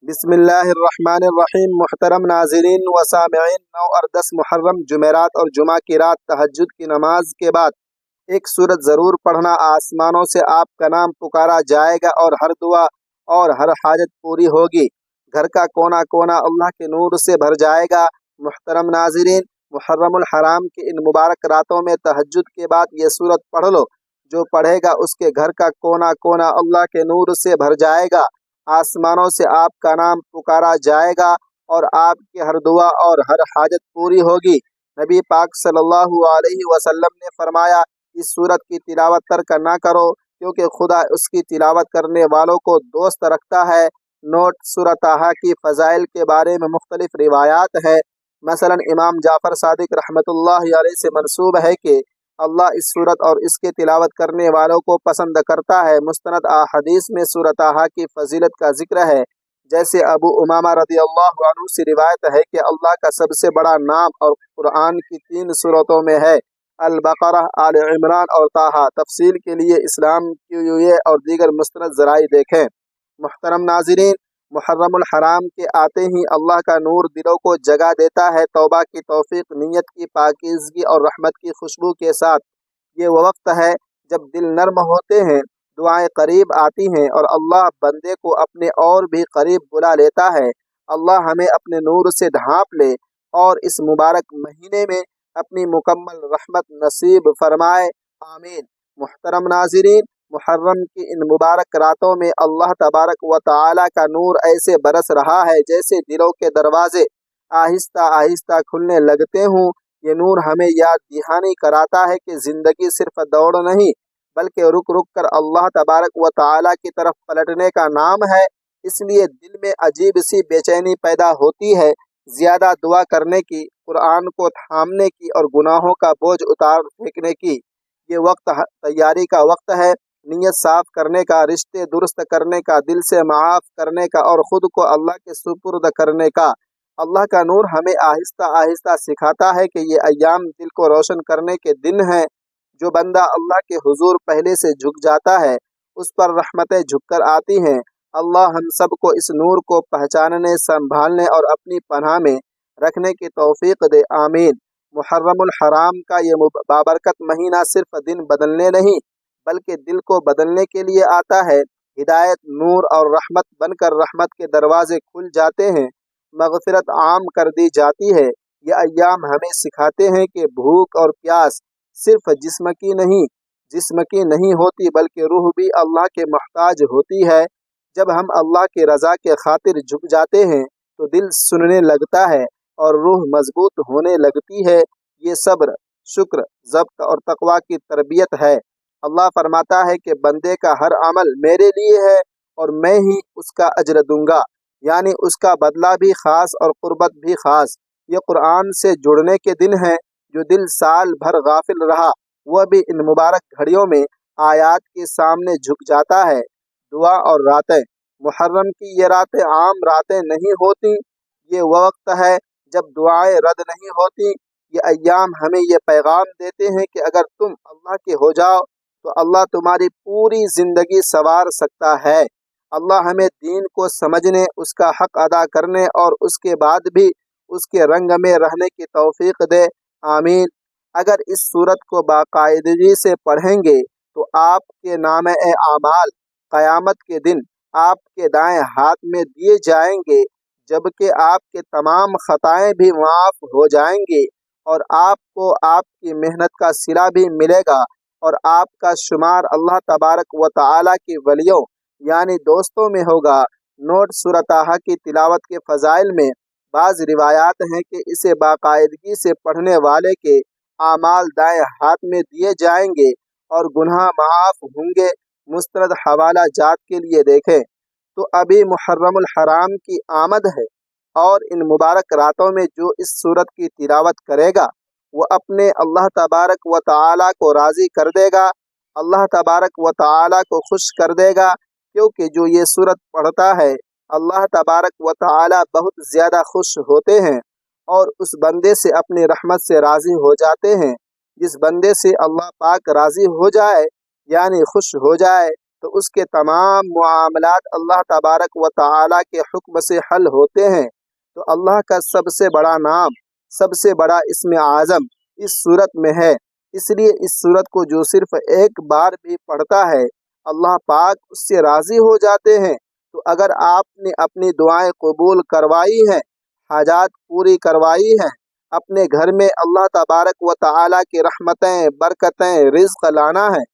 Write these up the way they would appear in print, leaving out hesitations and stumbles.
بسم اللہ الرحمن الرحیم۔ محترم ناظرین و سامعین، 9 اور 10 محرم جمعرات اور جمعہ کی رات تہجد کی نماز کے بعد ایک سورت ضرور پڑھنا۔ آسمانوں سے آپ کا نام پکارا جائے گا اور ہر دعا اور ہر حاجت پوری ہوگی۔ گھر کا کونا کونا اللہ کے نور سے بھر جائے گا۔ محترم ناظرین، محرم الحرام کی ان مبارک راتوں میں تہجد کے بعد یہ سورت پڑھ لو۔ جو پڑھے گا اس کے گھر کا کونا کونا اللہ کے نور سے بھر جائے گا۔ آسمانوں سے آپ کا نام پکارا جائے گا اور آپ کی ہر دعا اور ہر حاجت پوری ہوگی۔ نبی پاک صلی اللہ علیہ وسلم نے فرمایا، اس سورت کی تلاوت ترک نہ کرو، کیونکہ خدا اس کی تلاوت کرنے والوں کو دوست رکھتا ہے۔ نوٹ: سورۃ طٰہٰ کی فضائل کے بارے میں مختلف روایات ہے۔ مثلا امام جعفر صادق رحمۃ اللہ علیہ سے منسوب ہے کہ اللہ اس سورت اور اس کے تلاوت کرنے والوں کو پسند کرتا ہے۔ مستند احادیث میں سورۃ طٰہٰ کی فضیلت کا ذکر ہے، جیسے ابو امامہ رضی اللہ عنہ سے روایت ہے کہ اللہ کا سب سے بڑا نام اور قرآن کی 3 سورتوں میں ہے: البقرہ، آل عمران اور طٰہٰ۔ تفصیل کے لیے اسلام QUA اور دیگر مستند ذرائع دیکھیں۔ محترم ناظرین، محرم الحرام کے آتے ہی اللہ کا نور دلوں کو جگا دیتا ہے۔ توبہ کی توفیق، نیت کی پاکیزگی اور رحمت کی خوشبو کے ساتھ یہ وہ وقت ہے جب دل نرم ہوتے ہیں، دعائیں قریب آتی ہیں اور اللہ بندے کو اپنے اور بھی قریب بلا لیتا ہے۔ اللہ ہمیں اپنے نور سے ڈھانپ لے اور اس مبارک مہینے میں اپنی مکمل رحمت نصیب فرمائے، آمین۔ محترم ناظرین، محرم کی ان مبارک راتوں میں اللہ تبارک و تعالی کا نور ایسے برس رہا ہے جیسے دلوں کے دروازے آہستہ آہستہ کھلنے لگتے ہوں۔ یہ نور ہمیں یاد دہانی کراتا ہے کہ زندگی صرف دوڑ نہیں، بلکہ رک رک کر اللہ تبارک و تعالی کی طرف پلٹنے کا نام ہے۔ اس لیے دل میں عجیب سی بے چینی پیدا ہوتی ہے، زیادہ دعا کرنے کی، قرآن کو تھامنے کی اور گناہوں کا بوجھ اتار پھینکنے کی۔ یہ وقت تیاری کا وقت ہے، نیت صاف کرنے کا، رشتے درست کرنے کا، دل سے معاف کرنے کا اور خود کو اللہ کے سپرد کرنے کا۔ اللہ کا نور ہمیں آہستہ آہستہ سکھاتا ہے کہ یہ ایام دل کو روشن کرنے کے دن ہیں۔ جو بندہ اللہ کے حضور پہلے سے جھک جاتا ہے، اس پر رحمتیں جھک کر آتی ہیں۔ اللہ ہم سب کو اس نور کو پہچاننے، سنبھالنے اور اپنی پناہ میں رکھنے کی توفیق دے، آمین۔ محرم الحرام کا یہ بابرکت مہینہ صرف دن بدلنے نہیں، بلکہ دل کو بدلنے کے لیے آتا ہے۔ ہدایت، نور اور رحمت بن کر رحمت کے دروازے کھل جاتے ہیں، مغفرت عام کر دی جاتی ہے۔ یہ ایام ہمیں سکھاتے ہیں کہ بھوک اور پیاس صرف جسم کی نہیں ہوتی، بلکہ روح بھی اللہ کے محتاج ہوتی ہے۔ جب ہم اللہ کی رضا کے خاطر جھک جاتے ہیں تو دل سننے لگتا ہے اور روح مضبوط ہونے لگتی ہے۔ یہ صبر، شکر، ضبط اور تقوی کی تربیت ہے۔ اللہ فرماتا ہے کہ بندے کا ہر عمل میرے لیے ہے اور میں ہی اس کا اجر دوں گا، یعنی اس کا بدلہ بھی خاص اور قربت بھی خاص۔ یہ قرآن سے جڑنے کے دن ہیں۔ جو دل سال بھر غافل رہا، وہ بھی ان مبارک گھڑیوں میں آیات کے سامنے جھک جاتا ہے۔ دعا اور راتیں: محرم کی یہ راتیں عام راتیں نہیں ہوتی، یہ وہ وقت ہے جب دعائیں رد نہیں ہوتی۔ یہ ایام ہمیں یہ پیغام دیتے ہیں کہ اگر تم اللہ کے ہو جاؤ تو اللہ تمہاری پوری زندگی سنوار سکتا ہے۔ اللہ ہمیں دین کو سمجھنے، اس کا حق ادا کرنے اور اس کے بعد بھی اس کے رنگ میں رہنے کی توفیق دے، آمین۔ اگر اس سورت کو باقاعدگی سے پڑھیں گے تو آپ کے نامہ اعمال قیامت کے دن آپ کے دائیں ہاتھ میں دیے جائیں گے، جبکہ آپ کے تمام خطائیں بھی معاف ہو جائیں گی اور آپ کو آپ کی محنت کا صلہ بھی ملے گا اور آپ کا شمار اللہ تبارک و تعالی کی ولیوں یعنی دوستوں میں ہوگا۔ نوٹ: سورۃ طٰہٰ کی تلاوت کے فضائل میں بعض روایات ہیں کہ اسے باقاعدگی سے پڑھنے والے کے اعمال دائیں ہاتھ میں دیے جائیں گے اور گناہ معاف ہوں گے۔ مستند حوالہ جات کے لیے دیکھیں۔ تو ابھی محرم الحرام کی آمد ہے اور ان مبارک راتوں میں جو اس سورت کی تلاوت کرے گا وہ اپنے اللہ تبارک و تعالی کو راضی کر دے گا، اللہ تبارک و تعالی کو خوش کر دے گا، کیونکہ جو یہ سورت پڑھتا ہے اللہ تبارک و تعالی بہت زیادہ خوش ہوتے ہیں اور اس بندے سے اپنی رحمت سے راضی ہو جاتے ہیں۔ جس بندے سے اللہ پاک راضی ہو جائے یعنی خوش ہو جائے تو اس کے تمام معاملات اللہ تبارک و تعالی کے حکم سے حل ہوتے ہیں۔ تو اللہ کا سب سے بڑا نام، سب سے بڑا اسم اعظم اس صورت میں ہے، اس لیے اس صورت کو جو صرف ایک بار بھی پڑھتا ہے اللہ پاک اس سے راضی ہو جاتے ہیں۔ تو اگر آپ نے اپنی دعائیں قبول کروائی ہیں، حاجات پوری کروائی ہیں، اپنے گھر میں اللہ تبارک و تعالی کی رحمتیں، برکتیں، رزق لانا ہے،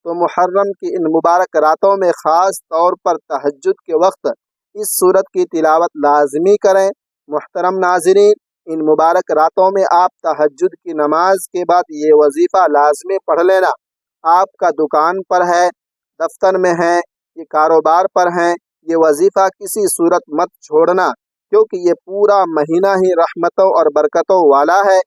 تو محرم کی ان مبارک راتوں میں خاص طور پر تہجد کے وقت اس صورت کی تلاوت لازمی کریں۔ محترم ناظرین، ان مبارک راتوں میں آپ تہجد کی نماز کے بعد یہ وظیفہ لازمی پڑھ لینا۔ آپ کا دکان پر ہے، دفتر میں ہے، یہ کاروبار پر ہیں، یہ وظیفہ کسی صورت مت چھوڑنا، کیونکہ یہ پورا مہینہ ہی رحمتوں اور برکتوں والا ہے۔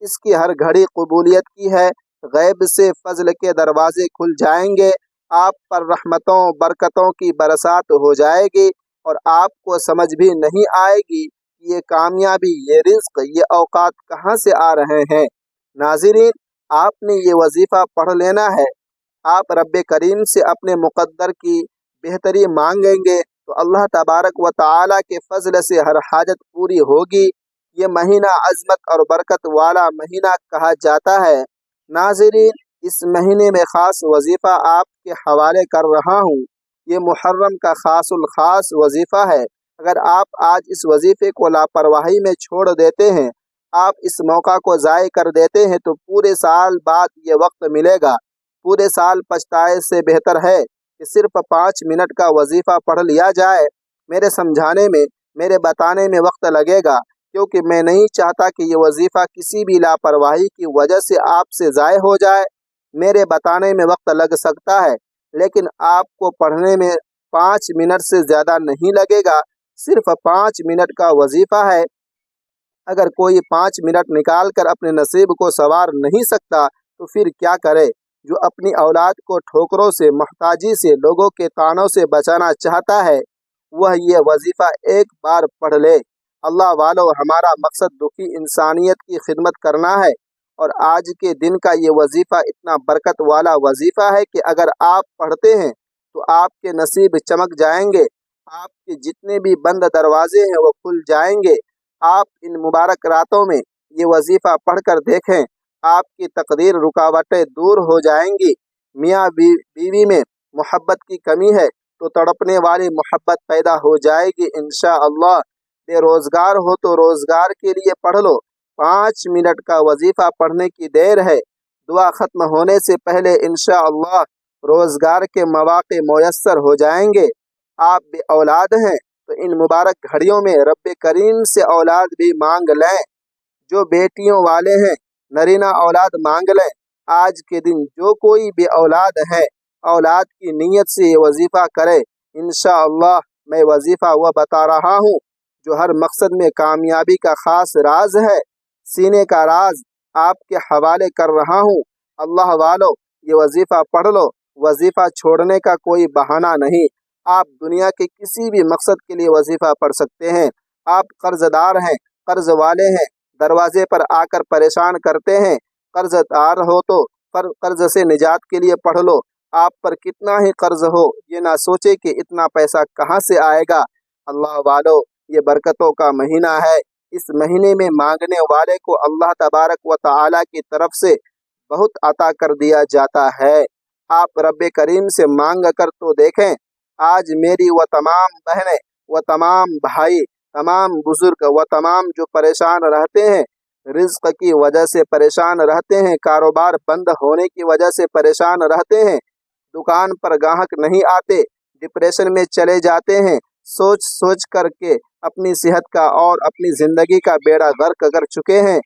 اس کی ہر گھڑی قبولیت کی ہے، غیب سے فضل کے دروازے کھل جائیں گے، آپ پر رحمتوں برکتوں کی برسات ہو جائے گی، اور آپ کو سمجھ بھی نہیں آئے گی کہ یہ کامیابی، یہ رزق، یہ اوقات کہاں سے آ رہے ہیں۔ ناظرین، آپ نے یہ وظیفہ پڑھ لینا ہے۔ آپ رب کریم سے اپنے مقدر کی بہتری مانگیں گے تو اللہ تبارک و تعالی کے فضل سے ہر حاجت پوری ہوگی۔ یہ مہینہ عظمت اور برکت والا مہینہ کہا جاتا ہے۔ ناظرین، اس مہینے میں خاص وظیفہ آپ کے حوالے کر رہا ہوں۔ یہ محرم کا خاص الخاص وظیفہ ہے۔ اگر آپ آج اس وظیفے کو لاپرواہی میں چھوڑ دیتے ہیں، آپ اس موقع کو ضائع کر دیتے ہیں، تو پورے سال بعد یہ وقت ملے گا۔ پورے سال پچھتائے سے بہتر ہے کہ صرف 5 منٹ کا وظیفہ پڑھ لیا جائے۔ میرے سمجھانے میں، میرے بتانے میں وقت لگے گا، کیونکہ میں نہیں چاہتا کہ یہ وظیفہ کسی بھی لاپرواہی کی وجہ سے آپ سے ضائع ہو جائے۔ میرے بتانے میں وقت لگ سکتا ہے، لیکن آپ کو پڑھنے میں 5 منٹ سے زیادہ نہیں لگے گا۔ صرف 5 منٹ کا وظیفہ ہے۔ اگر کوئی 5 منٹ نکال کر اپنے نصیب کو سنوار نہیں سکتا تو پھر کیا کرے؟ جو اپنی اولاد کو ٹھوکروں سے، محتاجی سے، لوگوں کے طعنوں سے بچانا چاہتا ہے، وہ یہ وظیفہ ایک بار پڑھ لے۔ اللہ والو، ہمارا مقصد دکھی انسانیت کی خدمت کرنا ہے، اور آج کے دن کا یہ وظیفہ اتنا برکت والا وظیفہ ہے کہ اگر آپ پڑھتے ہیں تو آپ کے نصیب چمک جائیں گے، آپ کے جتنے بھی بند دروازے ہیں وہ کھل جائیں گے۔ آپ ان مبارک راتوں میں یہ وظیفہ پڑھ کر دیکھیں، آپ کی تقدیر رکاوٹیں دور ہو جائیں گی۔ میاں بیوی میں محبت کی کمی ہے تو تڑپنے والی محبت پیدا ہو جائے گی انشاءاللہ۔ بے روزگار ہو تو روزگار کے لیے پڑھ لو۔ 5 منٹ کا وظیفہ پڑھنے کی دیر ہے۔ دعا ختم ہونے سے پہلے انشاءاللہ روزگار کے مواقع میسر ہو جائیں گے۔ آپ بے اولاد ہیں تو ان مبارک گھڑیوں میں رب کریم سے اولاد بھی مانگ لیں۔ جو بیٹیوں والے ہیں نرینہ اولاد مانگ لیں۔ آج کے دن جو کوئی بے اولاد ہے، اولاد کی نیت سے یہ وظیفہ کرے۔ انشاءاللہ میں وظیفہ وہ بتا رہا ہوں جو ہر مقصد میں کامیابی کا خاص راز ہے، سینے کا راز آپ کے حوالے کر رہا ہوں۔ اللہ والو، یہ وظیفہ پڑھ لو۔ وظیفہ چھوڑنے کا کوئی بہانہ نہیں۔ آپ دنیا کے کسی بھی مقصد کے لیے وظیفہ پڑھ سکتے ہیں۔ آپ قرض دار ہیں، قرض والے ہیں، دروازے پر آ کر پریشان کرتے ہیں، قرض دار ہو تو قرض سے نجات کے لیے پڑھ لو۔ آپ پر کتنا ہی قرض ہو، یہ نہ سوچے کہ اتنا پیسہ کہاں سے آئے گا۔ اللہ والو، یہ برکتوں کا مہینہ ہے۔ اس مہینے میں مانگنے والے کو اللہ تبارک و تعالی کی طرف سے بہت عطا کر دیا جاتا ہے۔ آپ رب کریم سے مانگ کر تو دیکھیں۔ آج میری وہ تمام بہنیں، وہ تمام بھائی، تمام بزرگ، وہ تمام جو پریشان رہتے ہیں، رزق کی وجہ سے پریشان رہتے ہیں، کاروبار بند ہونے کی وجہ سے پریشان رہتے ہیں، دکان پر گاہک نہیں آتے، ڈپریشن میں چلے جاتے ہیں، سوچ سوچ کر کے اپنی صحت کا اور اپنی زندگی کا بیڑا غرق کر چکے ہیں۔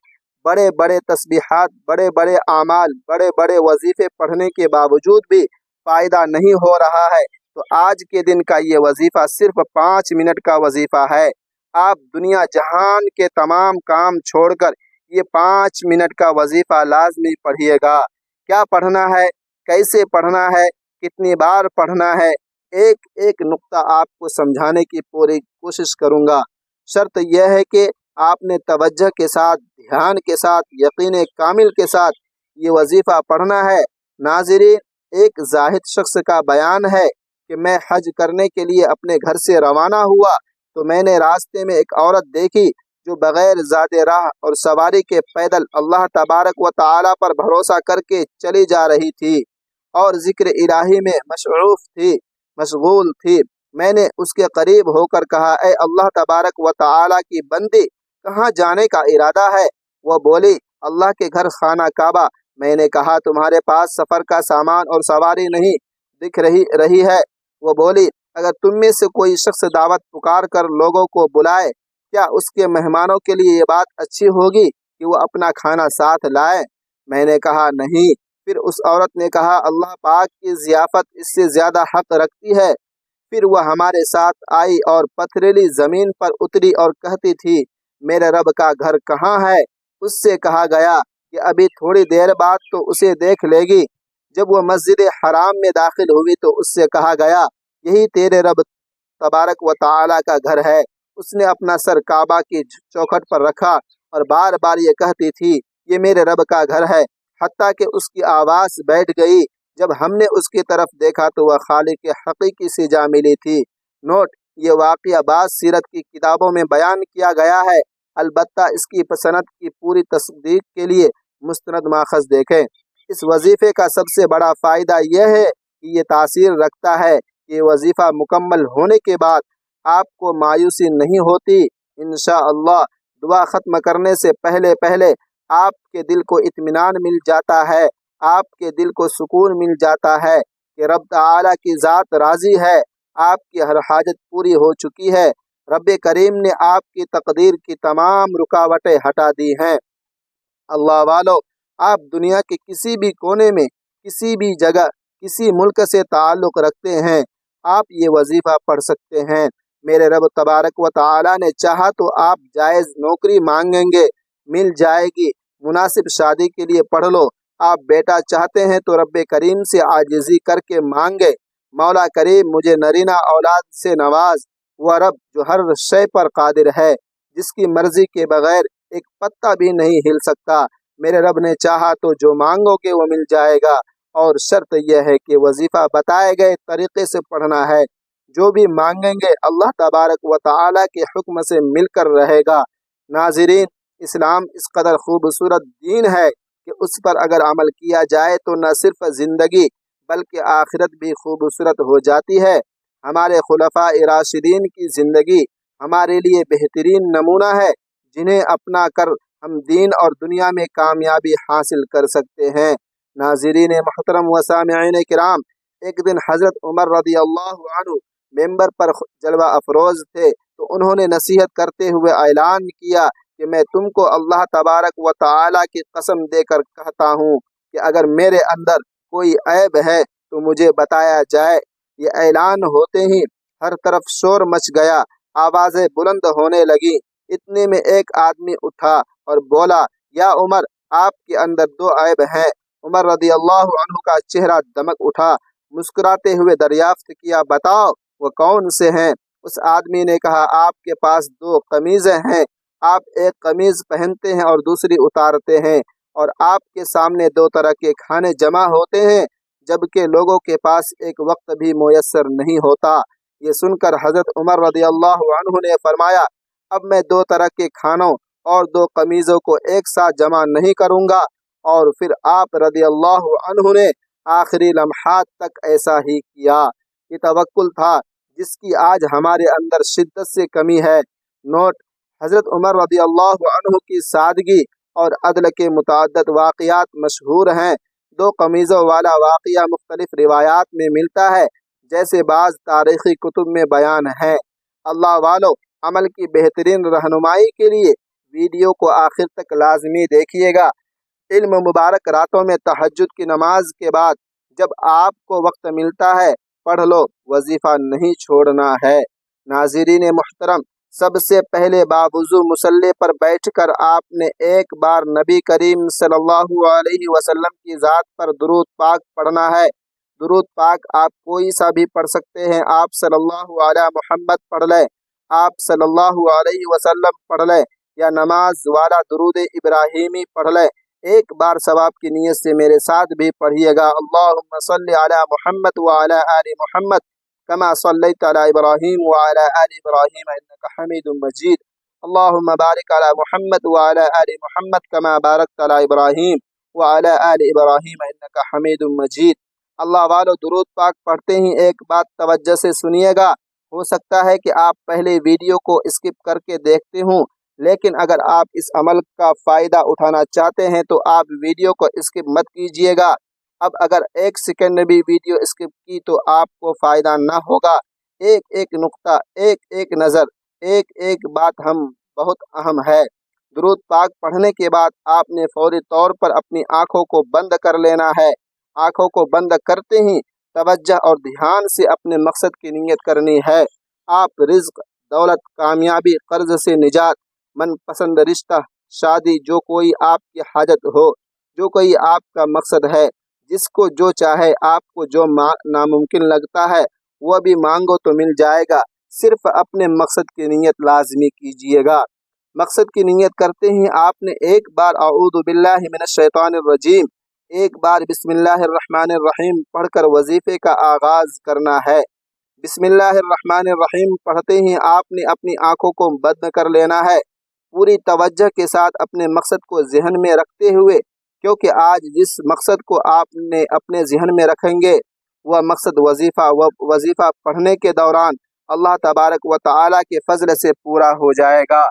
بڑے بڑے تسبیحات، بڑے بڑے اعمال، بڑے بڑے وظیفے پڑھنے کے باوجود بھی فائدہ نہیں ہو رہا ہے، تو آج کے دن کا یہ وظیفہ صرف 5 منٹ کا وظیفہ ہے۔ آپ دنیا جہان کے تمام کام چھوڑ کر یہ 5 منٹ کا وظیفہ لازمی پڑھیے گا۔ کیا پڑھنا ہے، کیسے پڑھنا ہے، کتنی بار پڑھنا ہے، ایک ایک نقطہ آپ کو سمجھانے کی پوری کوشش کروں گا۔ شرط یہ ہے کہ آپ نے توجہ کے ساتھ، دھیان کے ساتھ، یقین کامل کے ساتھ یہ وظیفہ پڑھنا ہے۔ ناظرین، ایک زاہد شخص کا بیان ہے کہ मैं हज करने के लिए अपने घर से रवाना हुआ तो मैंने रास्ते में एक औरत देखी जो बगैर ज़ादे राह और सवारी के पैदल अल्लाह तबारक व तआला पर भरोसा करके चली जा रही थी और ज़िक्र इलाही में मशगूल थी। मैंने उसके करीब होकर कहा, ए अल्लाह तबारक व तआला की बंदी, कहाँ जाने का इरादा है? वह बोली, अल्लाह के घर खाना काबा। मैंने कहा, तुम्हारे पास सफ़र का सामान और सवारी नहीं दिख रही है। वो बोली, अगर तुम में से कोई शख्स दावत पुकार कर लोगों को बुलाए, क्या उसके मेहमानों के लिए ये बात अच्छी होगी कि वो अपना खाना साथ लाए? मैंने कहा, नहीं। फिर उस औरत ने कहा, अल्लाह पाक की ज़ियाफ़त इससे ज़्यादा हक़ रखती है। फिर वह हमारे साथ आई और पथरीली ज़मीन पर उतरी और कहती थी, मेरे रब का घर कहाँ है? उससे कहा गया कि अभी थोड़ी देर बाद तो उसे देख लेगी। जब वह मस्जिद हराम में दाखिल हुई तो उससे कहा गया, यही तेरे रब तबारक व तआला का घर है। उसने अपना सर काबा की चौखट पर रखा और बार बार ये कहती थी, ये मेरे रब का घर है, हत्ता कि उसकी आवाज़ बैठ गई। जब हमने उसकी तरफ देखा तो वह खालिक हकीकी से जा मिली थी। नोट: ये वाक़या बाज़ सीरत की किताबों में बयान किया गया है, अलबत्ता इसकी सनद की पूरी तस्दीक के लिए मुस्तनद माखज़ देखें। इस वजीफ़े का सबसे बड़ा फ़ायदा यह है कि ये तासीर रखता है कि वजीफ़ा मुकम्मल होने के बाद आपको मायूसी नहीं होती। इंशाअल्लाह दुआ ख़त्म करने से पहले पहले आपके दिल को इत्मीनान मिल जाता है, आपके दिल को सुकून मिल जाता है कि रब ताला की ज़ात राज़ी है, आपकी हर हाजत पूरी हो चुकी है। रब करीम ने आपकी तकदीर की तमाम रुकावटें हटा दी हैं। अल्लाह वालों, आप दुनिया के किसी भी कोने में, किसी भी जगह, किसी मुल्क से ताल्लुक़ रखते हैं, आप ये वजीफ़ा पढ़ सकते हैं। मेरे रब तबारक व तआला ने चाहा तो आप जायज़ नौकरी मांगेंगे, मिल जाएगी। मुनासिब शादी के लिए पढ़ लो। आप बेटा चाहते हैं तो रब करीम से आजिज़ी करके मांगे, मौला करीम मुझे नरीना औलाद से नवाज। वह रब जो हर शय पर कादिर है, जिसकी मर्ज़ी के बगैर एक पत्ता भी नहीं हिल सकता। मेरे रब ने चाहा तो जो मांगोगे वो मिल जाएगा, और शर्त यह है कि वजीफ़ा बताए गए तरीक़े से पढ़ना है। जो भी मांगेंगे अल्लाह तबारक व तआला के हुक्म से मिलकर रहेगा। नाज़रीन, इस्लाम इस कदर खूबसूरत दीन है कि उस पर अगर अमल किया जाए तो न सिर्फ ज़िंदगी बल्कि आखिरत भी खूबसूरत हो जाती है। हमारे खुलफ़ाए राशिदीन की ज़िंदगी हमारे लिए बेहतरीन नमूना है, जिन्हें अपना कर हम दीन और दुनिया में कामयाबी हासिल कर सकते हैं। नाज़रीन मोहतरम व सामिईन किराम, एक दिन हज़रत उमर रज़ी अल्लाहु अन्हु मेंबर पर जलवा अफरोज़ थे, तो उन्होंने नसीहत करते हुए ऐलान किया कि मैं तुमको अल्लाह तबारक व तआला की कसम देकर कहता हूँ कि अगर मेरे अंदर कोई ऐब है तो मुझे बताया जाए। ये ऐलान होते ही हर तरफ शोर मच गया, आवाज़ें बुलंद होने लगी। इतने में एक आदमी उठा और बोला, या उमर, आपके अंदर दो ऐब हैं। उमर रज़ी अल्लाहु अन्हु का चेहरा दमक उठा। मुस्कुराते हुए दरियाफ्त किया, बताओ वो कौन से हैं? उस आदमी ने कहा, आपके पास दो कमीज़ें हैं, आप एक कमीज़ पहनते हैं और दूसरी उतारते हैं, और आपके सामने दो तरह के खाने जमा होते हैं, जबकि लोगों के पास एक वक्त भी मुयस्सर नहीं होता। ये सुनकर हज़रत उमर रज़ी अल्लाहु अन्हु ने फरमाया, अब मैं दो तरह के खानों और दो कमीज़ों को एक साथ जमा नहीं करूँगा। और फिर आप रज़ी अल्लाहु अन्हु ने आखिरी लम्हात तक ऐसा ही किया। ये तवक्कुल था जिसकी आज हमारे अंदर शिद्दत से कमी है। नोट: हज़रत उमर रज़ी अल्लाहु अन्हु की सादगी और अदल के मुतअद्दिद वाक़यात मशहूर हैं। दो कमीज़ों वाला वाक़या मुख्तलिफ रिवायात में मिलता है, जैसे बाज़ तारीख़ी कुतुब में बयान है। अल्लाह वालों, अमल की बेहतरीन रहनुमाई के लिए वीडियो को आखिर तक लाजमी देखिएगा। इल्म मुबारक रातों में तहज्जुद की नमाज के बाद जब आपको वक्त मिलता है, पढ़ लो, वजीफ़ा नहीं छोड़ना है। नाज़रीन मोहतरम, सबसे पहले बावुज़ू मुसल्ले पर बैठकर आपने एक बार नबी करीम सल्लल्लाहु अलैहि वसल्लम की ज़ात पर दुरूद पाक पढ़ना है। दुरूद पाक आप कोई सा भी पढ़ सकते हैं। आप सल्लल्लाहु अला मुहम्मद पढ़ लें, आप सल्लल्लाहु अलैहि वसल्लम पढ़ लें, या नमाज वाला दुरूद इब्राहीमी पढ़ लें। एक बार सवाब की नीयत से मेरे साथ भी पढ़िएगा, अल्लाहुम्मा सल्लि अला मुहम्मद व अला आलि मुहम्मद कमा सल्लैता अला इब्राहीम व अला आलि इब्राहीम इन्नका हमीदुम मजीद। अल्लाहुम्मा बारिक अला मुहम्मद व अला आलि मुहम्मद कमा बारकता अला इब्राहीम व अला आलि इब्राहीम इन्नका हमीदुम मजीद। अल्लाह वालों, दुरूद पाक पढ़ते ही एक बात तवज्जो से सुनिएगा। हो सकता है कि आप पहले वीडियो को स्किप करके देखते हों, लेकिन अगर आप इस अमल का फ़ायदा उठाना चाहते हैं तो आप वीडियो को स्किप मत कीजिएगा। अब अगर एक सेकंड भी वीडियो स्किप की तो आपको फ़ायदा ना होगा। एक एक नुक्ता, एक एक नज़र, एक एक बात हम बहुत अहम है। दुरूद पाक पढ़ने के बाद आपने फौरी तौर पर अपनी आँखों को बंद कर लेना है। आँखों को बंद करते ही तवज्जो और ध्यान से अपने मकसद की नीयत करनी है। आप रिज़्क, दौलत, कामयाबी, कर्ज से निजात, मनपसंद रिश्ता, शादी, जो कोई आपकी हाजत हो, जो कोई आपका मकसद है, जिसको जो चाहे, आपको जो नामुमकिन लगता है वह भी मांगो तो मिल जाएगा। सिर्फ अपने मकसद की नीयत लाजमी कीजिएगा। मकसद की नीयत करते ही आपने एक बार अऊज़ु बिल्लाहि मिनश शैतानिर रजीम, एक बार बिस्मिल्लाहिर्रहमानिर्रहीम पढ़कर वजीफे का आगाज करना है। बिस्मिल्लाहिर्रहमानिर्रहीम पढ़ते ही आपने अपनी आंखों को बंद कर लेना है, पूरी तवज्जो के साथ अपने मकसद को जहन में रखते हुए, क्योंकि आज जिस मकसद को आपने अपने जहन में रखेंगे वह मकसद वजीफ़ा पढ़ने के दौरान अल्लाह तबारक व तआला के फजल से पूरा हो जाएगा।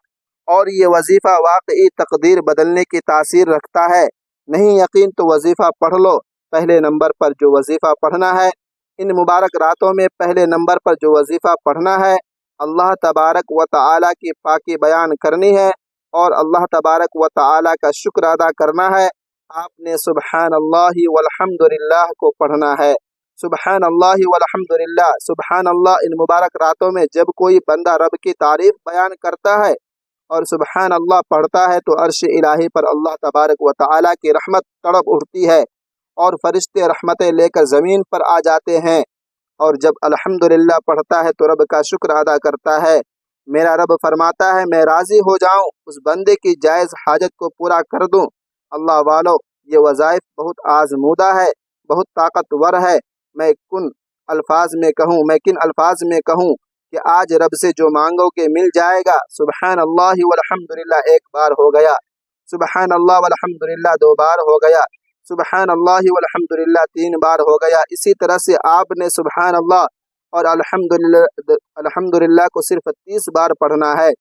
और ये वजीफ़ा वाकई तकदीर बदलने की तासीर रखता है। नहीं यकीन तो वजीफ़ा पढ़ लो। पहले नंबर पर जो वजीफ़ा पढ़ना है, इन मुबारक रातों में पहले नंबर पर जो वजीफ़ा पढ़ना है, अल्लाह तबारक व तआला की पाकी बयान करनी है और अल्लाह तबारक व तआला का शुक्र अदा करना है। आपने सुबहानल्लाहि वल्हम्दुलिल्लाह को पढ़ना है। सुबहानल्लाहि वल्हम्दुलिल्लाह, सुबहान अल्लाह। इन मुबारक रातों में जब कोई बंदा रब की तारीफ बयान करता है और सुबहान अल्लाह पढ़ता है तो अर्श इलाही पर अल्लाह तबारक व तआला की रहमत तड़प उठती है और फरिश्ते रहमतें लेकर ज़मीन पर आ जाते हैं। और जब अल्हम्दुलिल्लाह पढ़ता है तो रब का शुक्र अदा करता है। मेरा रब फरमाता है मैं राज़ी हो जाऊं, उस बंदे की जायज़ हाजत को पूरा कर दूं। अल्लाह वालों, ये वज़ाइफ बहुत आज़मूदा है, बहुत ताकतवर है। मैं किन अल्फाज में कहूँ कि आज रब से जो मांगोगे मिल जाएगा। सुबहान अल्लाह वल्हम्दुलिल्लाह एक बार हो गया, सुबहान अल्लाह वल्हम्दुलिल्लाह दो बार हो गया, सुबहान अल्लाह वल्हम्दुलिल्लाह तीन बार हो गया। इसी तरह से आपने सुबहान अल्लाह और अल्हम्दुलिल्लाह को सिर्फ 30 बार पढ़ना है।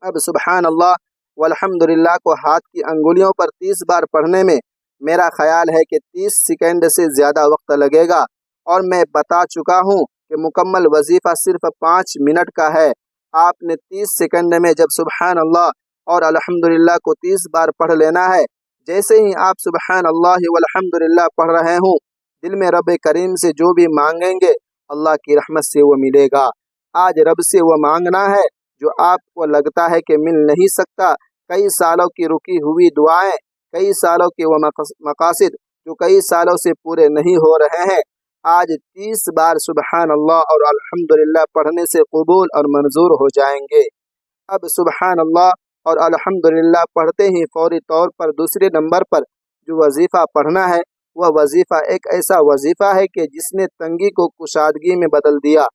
अब सुबहान अल्लाह वल्हम्दुलिल्लाह को हाथ की अंगुलियों पर 30 बार पढ़ने में मेरा ख्याल है कि 30 सेकंड से ज़्यादा वक्त लगेगा। और मैं बता चुका हूँ कि मुकम्मल वजीफ़ा सिर्फ 5 मिनट का है। आपने 30 सेकंड में जब सुबहान अल्लाह और अल्हम्दुलिल्लाह को 30 बार पढ़ लेना है। जैसे ही आप सुबहान अल्लाह वल्हम्दुलिल्लाह पढ़ रहे हों, दिल में रब करीम से जो भी मांगेंगे अल्लाह की रहमत से वो मिलेगा। आज रब से वो मांगना है जो आपको लगता है कि मिल नहीं सकता। कई सालों की रुकी हुई दुआएं, कई सालों के वो मकासिद जो कई सालों से पूरे नहीं हो रहे हैं, आज 30 बार सुबहान अल्लाह और अल्हम्दुलिल्लाह पढ़ने से कबूल और मंजूर हो जाएंगे। अब सुबहान अल्लाह और अल्हम्दुलिल्लाह पढ़ते ही फौरी तौर पर दूसरे नंबर पर जो वजीफ़ा पढ़ना है, वह वजीफ़ा एक ऐसा वजीफ़ा है कि जिसने तंगी को कुशादगी में बदल दिया,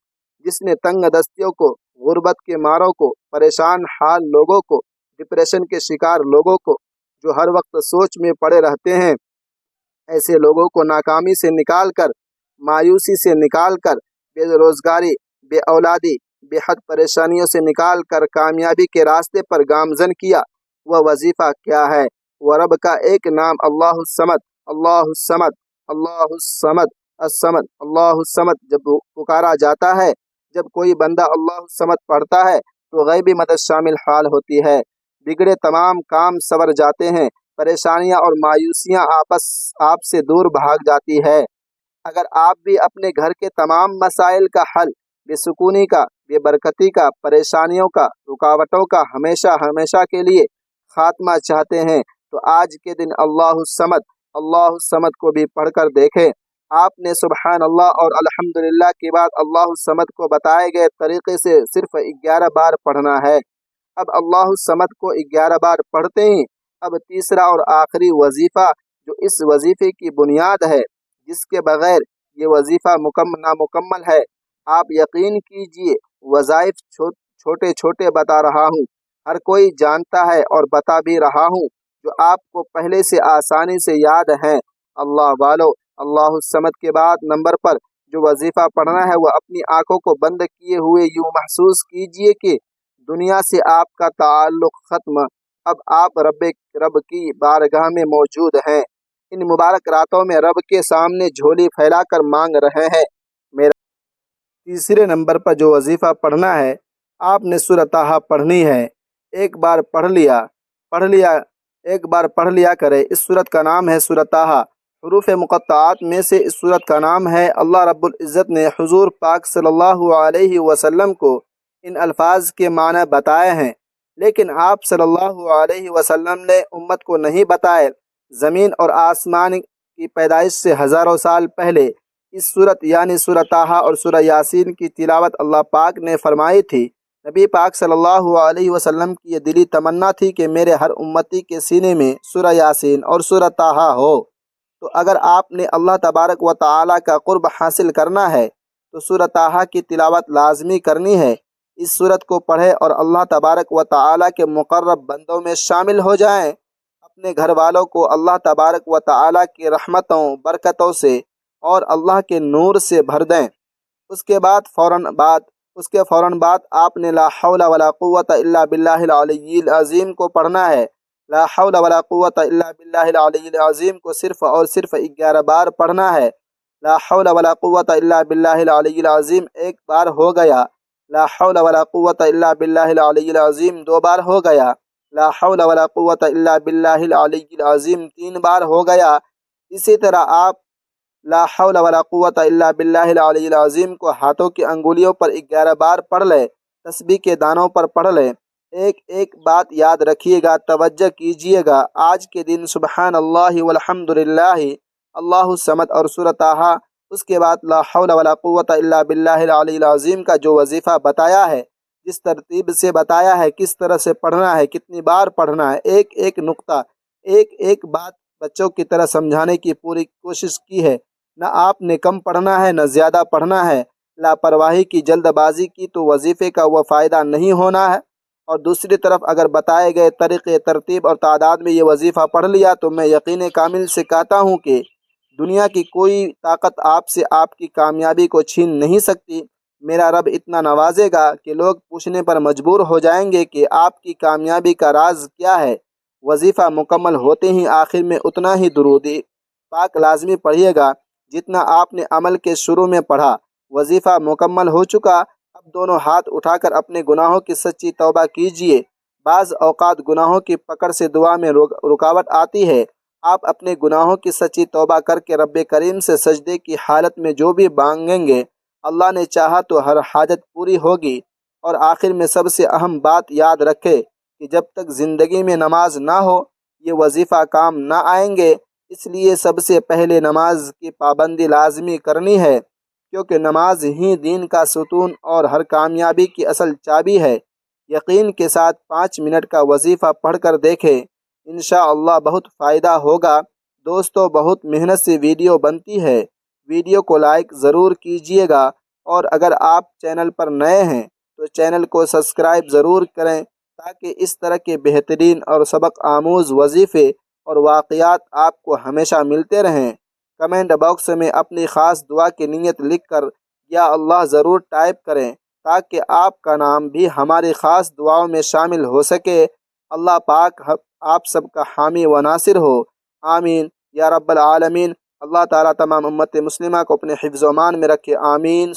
जिसने तंग दस्तियों को, गुर्बत के मारों को, परेशान हाल लोगों को, डिप्रेशन के शिकार लोगों को, जो हर वक्त सोच में पड़े रहते हैं, ऐसे लोगों को नाकामी से निकाल कर, मायूसी से निकाल कर, बेरोज़गारी, बेऔलादी, बेहद परेशानियों से निकाल कर कामयाबी के रास्ते पर गामजन किया। वह वजीफ़ा क्या है? वह रब का एक नाम अल्लाहुस्समद, अल्लाहुस्समद, अल्लाहुस्समद, अस्समद, अल्लाहुस्समद जब पुकारा जाता है, जब कोई बंदा अल्लाहुस्समद पढ़ता है तो गैबी मदद शामिल हाल होती है। बिगड़े तमाम काम सवर जाते हैं, परेशानियां और मायूसियां आपसे दूर भाग जाती है। अगर आप भी अपने घर के तमाम मसाइल का हल, बेसुकूनी का, बेबरकती का, परेशानियों का, रुकावटों का हमेशा हमेशा के लिए खात्मा चाहते हैं तो आज के दिन अल्लाहुस्समद, अल्लाहुस्समद को भी पढ़कर देखें। आपने सुबहान अल्लाह और अल्हम्दुलिल्लाह के बाद अल्लाहुस्समद को बताए गए तरीके से सिर्फ 11 बार पढ़ना है। अब अल्लाहुस्समद को 11 बार पढ़ते ही अब तीसरा और आखिरी वजीफ़ा जो इस वजीफ़े की बुनियाद है, जिसके बगैर ये वजीफ़ा नामुकम्मल है, आप यकीन कीजिए वज़ाइफ छोटे छोटे बता रहा हूँ, हर कोई जानता है और बता भी रहा हूँ, जो आपको पहले से आसानी से याद हैं। अल्लाह वालो, अल्लाह समद के बाद नंबर पर जो वजीफ़ा पढ़ना है वह अपनी आंखों को बंद किए हुए यूं महसूस कीजिए कि दुनिया से आपका ताल्लुक ख़त्म, अब आप रब की बारगाह में मौजूद हैं। इन मुबारक रातों में रब के सामने झोली फैलाकर मांग रहे हैं। मेरा तीसरे नंबर पर जो वजीफ़ा पढ़ना है, आपने सूरह ताहा पढ़नी है। एक बार पढ़ लिया एक बार पढ़ लिया करें। इस सूरत का नाम है सूरह ताहा। हरूफ मुक़त्तआत में से इस सूरत का नाम है। अल्लाह रब्बुल इज़्ज़त ने हुज़ूर पाक सल्लल्लाहु अलैहि वसल्लम को इन अल्फाज के माने बताए हैं, लेकिन आप सल्लल्लाहु अलैहि वसल्लम ने उम्मत को नहीं बताए। ज़मीन और आसमान की पैदाइश से हज़ारों साल पहले इस सूरत यानी सूरह ताहा और सूरह यासीन की तिलावत अल्लाह पाक ने फरमाई थी। नबी पाक सल्लल्लाहु अलैहि वसल्लम की ये दिली तमन्ना थी कि मेरे हर उम्मती के सीने में सूरह यासीन और सूरह ताहा हो। तो अगर आपने अल्लाह तबारक व तआला का क़ुर्ब हासिल करना है तो सूरह ताहा की तिलावत लाजमी करनी है। इस सूरत को पढ़ें और अल्लाह तबारक व तआला के मुक़र्रब बंदों में शामिल हो जाएं। अपने घर वालों को अल्लाह तबारक व तआला की रहमतों बरकतों से और अल्लाह के नूर से भर दें। उसके फ़ौरन बाद आपने ला हौला वला कुव्वता इल्ला बिल्लाहिल अलिय्यिल अज़ीम को पढ़ना है। ला हौला वला कुव्वता इल्ला बिल्लाहिल अलिय्यिल अज़ीम को सिर्फ़ और सिर्फ 11 बार पढ़ना है। ला हौला वला कुव्वता इल्ला बिल्लाहिल अलिय्यिल अज़ीम एक बार हो गया। ला हौला वला कुव्वता इल्ला बिल्लाहिल अलिय्यिल अज़ीम 2 बार हो गया। ला हौला वला कुव्वता इल्ला बिल्लाहिल अलिय्यिल अज़ीम 3 बार हो गया। इसी तरह आप ला हौला वला कुव्वता इल्ला बिल्लाहिल अलिय्यिल अज़ीम को हाथों की अंगुलियों पर 11 बार पढ़ लें। तस्बीह के दानों पर पढ़ लें। एक एक बात याद रखिएगा, तवज्जो कीजिएगा। आज के दिन सुबहान अल्लाहि वल्हम्दुलिल्लाहि अल्लाहु समद और सूरह ताहा, उसके बाद ला हौला वला कुव्वता इल्ला बिल्लाहिल अलिय्यिल अज़ीम का जो वजीफ़ा बताया है, जिस तरतीब से बताया है, किस तरह से पढ़ना है, कितनी बार पढ़ना है, एक एक नुक्ता, एक एक बात बच्चों की तरह समझाने की पूरी कोशिश की है। न आपने कम पढ़ना है न ज़्यादा पढ़ना है। लापरवाही की, जल्दबाजी की तो वजीफ़े का वह फ़ायदा नहीं होना है। और दूसरी तरफ अगर बताए गए तरीक़े, तरतीब और तादाद में ये वजीफ़ा पढ़ लिया तो मैं यकीन कामिल से कहता हूँ कि दुनिया की कोई ताकत आपसे आपकी कामयाबी को छीन नहीं सकती। मेरा रब इतना नवाजेगा कि लोग पूछने पर मजबूर हो जाएंगे कि आपकी कामयाबी का राज क्या है। वजीफ़ा मुकम्मल होते ही आखिर में उतना ही दुरूदी पाक लाजमी पढ़िएगा जितना आपने अमल के शुरू में पढ़ा। वजीफ़ा मुकम्मल हो चुका, अब दोनों हाथ उठाकर अपने गुनाहों की सच्ची तौबा कीजिए। बाज़ औक़ात गुनाहों की पकड़ से दुआ में रुकावट आती है। आप अपने गुनाहों की सच्ची तौबा करके रब्बे करीम से सजदे की हालत में जो भी मांगेंगे, अल्लाह ने चाहा तो हर हाजत पूरी होगी। और आखिर में सबसे अहम बात याद रखें कि जब तक ज़िंदगी में नमाज ना हो ये वजीफ़ा काम ना आएंगे। इसलिए सबसे पहले नमाज की पाबंदी लाजमी करनी है, क्योंकि नमाज ही दीन का सुतून और हर कामयाबी की असल चाबी है। यकीन के साथ 5 मिनट का वजीफ़ा पढ़ कर देखें, इंशाअल्लाह बहुत फ़ायदा होगा। दोस्तों, बहुत मेहनत से वीडियो बनती है। वीडियो को लाइक ज़रूर कीजिएगा और अगर आप चैनल पर नए हैं तो चैनल को सब्सक्राइब ज़रूर करें, ताकि इस तरह के बेहतरीन और सबक आमूज़ वजीफ़े और वाक़यात आपको हमेशा मिलते रहें। कमेंट बॉक्स में अपनी ख़ास दुआ की नीयत लिख कर या अल्लाह ज़रूर टाइप करें, ताकि आपका नाम भी हमारी ख़ास दुआओं में शामिल हो सके। अल्लाह पाक आप सबका हामी व नासिर हो। आमीन या रब्बल आलमीन। अल्लाह ताला तमाम उम्मत मुस्लिमा को अपने हिफ्ज़ व अमान में रखे। आमीन।